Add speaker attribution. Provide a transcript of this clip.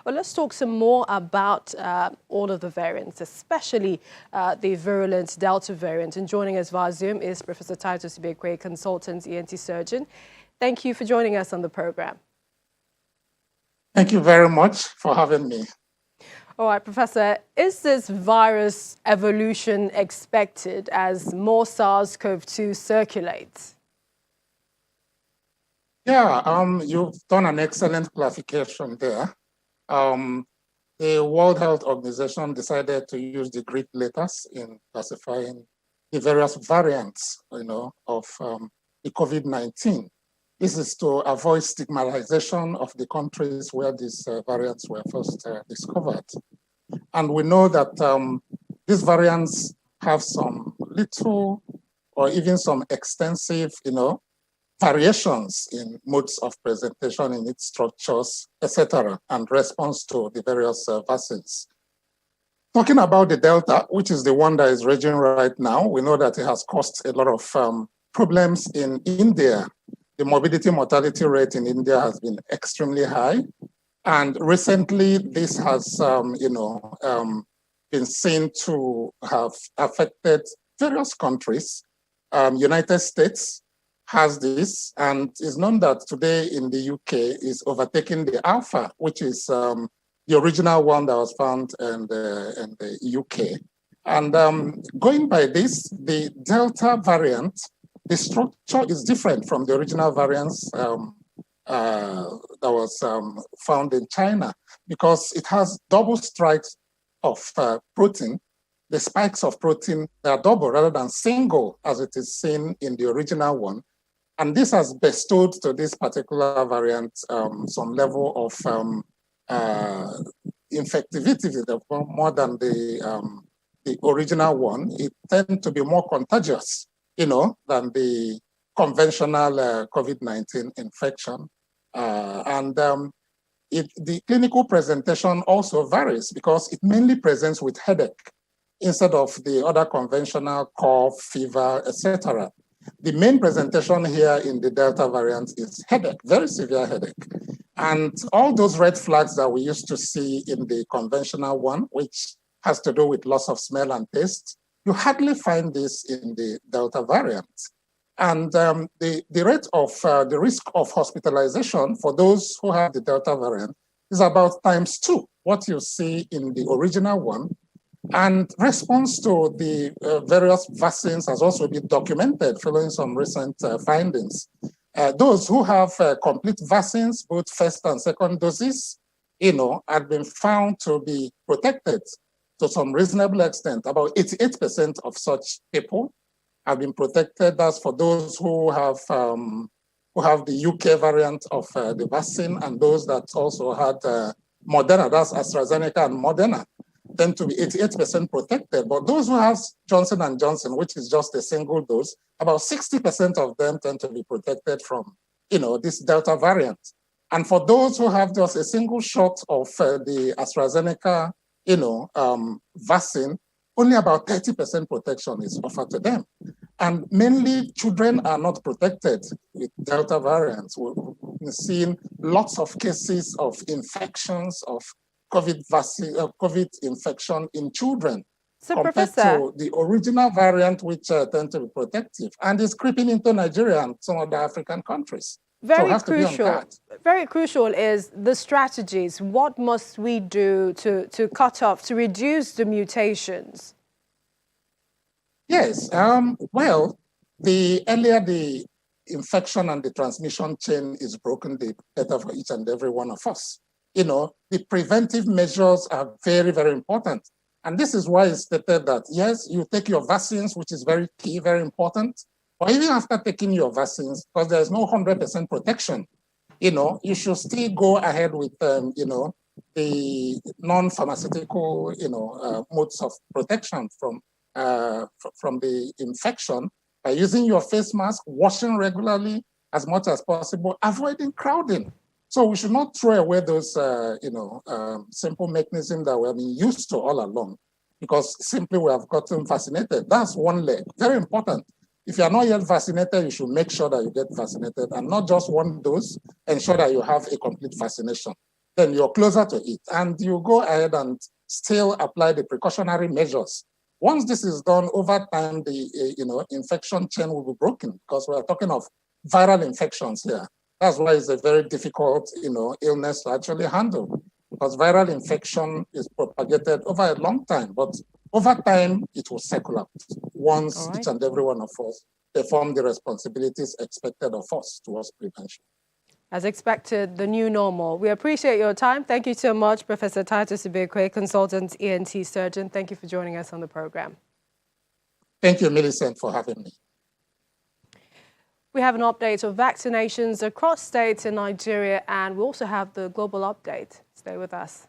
Speaker 1: Well, let's talk some more about all of the variants, especially the virulent Delta variant. And joining us via Zoom is Professor Titus Ibekwe, consultant ENT surgeon. Thank you for joining us on the program.
Speaker 2: Thank you very much for having me.
Speaker 1: All right, Professor, is this virus evolution expected as more SARS-CoV-2 circulates?
Speaker 2: Yeah, you've done an excellent clarification there. The World Health Organization decided to use the Greek letters in classifying the various variants, of the COVID-19. This is to avoid stigmatization of the countries where these variants were first discovered. And we know that these variants have some little or even some extensive, variations in modes of presentation, in its structures, etc., and response to the various vaccines. Talking about the Delta, which is the one that is raging right now, we know that it has caused a lot of problems in India. The morbidity mortality rate in India has been extremely high. And recently, this has, been seen to have affected various countries. United States has this, and it's known that today in the UK is overtaking the Alpha, which is the original one that was found in the UK. And going by this, the Delta variant, the structure is different from the original variants that was found in China, because it has double strikes of protein. The spikes of protein, they are double rather than single as it is seen in the original one. And this has bestowed to this particular variant some level of infectivity more than the original one. It tends to be more contagious, than the conventional COVID-19 infection. The clinical presentation also varies because it mainly presents with headache instead of the other conventional cough, fever, etc. The main presentation here in the Delta variant is headache, very severe headache. And all those red flags that we used to see in the conventional one, which has to do with loss of smell and taste, you hardly find this in the Delta variant. And the rate of the risk of hospitalization for those who have the Delta variant is about ×2 what you see in the original one. And response to the various vaccines has also been documented following some recent findings. Those who have complete vaccines, both first and second doses, have been found to be protected to some reasonable extent. About 88% of such people have been protected. That's for those who have the UK variant of the vaccine, and those that also had Moderna, that's AstraZeneca and Moderna, tend to be 88% protected. But those who have Johnson & Johnson, which is just a single dose, about 60% of them tend to be protected from, this Delta variant. And for those who have just a single shot of the AstraZeneca, vaccine, only about 30% protection is offered to them. And mainly children are not protected with Delta variants. We've seen lots of cases of infections of COVID infection in children,
Speaker 1: so
Speaker 2: compared to the original variant, which tend to be protective, and is creeping into Nigeria and some other African countries.
Speaker 1: Very crucial is the strategies. What must we do to cut off, to reduce the mutations?
Speaker 2: Yes, well, the earlier the infection and the transmission chain is broken, the better for each and every one of us. The preventive measures are very, very important. And this is why it's stated that, yes, you take your vaccines, which is very key, very important. Or even after taking your vaccines, because there's no 100% protection, you should still go ahead with, the non-pharmaceutical, modes of protection from the infection by using your face mask, washing regularly as much as possible, avoiding crowding. So we should not throw away those, simple mechanisms that we have been used to all along, because simply we have gotten vaccinated. That's one leg, very important. If you are not yet vaccinated, you should make sure that you get vaccinated, and not just one dose, ensure that you have a complete vaccination. then you're closer to it. And you go ahead and still apply the precautionary measures. Once this is done, over time, the infection chain will be broken, because we're talking of viral infections here. That's why it's a very difficult illness to actually handle, because viral infection is propagated over a long time, but over time, it will circle out once each and every one of us perform the responsibilities expected of us towards prevention.
Speaker 1: As expected, the new normal. We appreciate your time. Thank you so much, Professor Titus Ibekwe, consultant ENT surgeon. Thank you for joining us on the program.
Speaker 2: Thank you, Millicent, for having me.
Speaker 1: We have an update of vaccinations across states in Nigeria, and we also have the global update. Stay with us.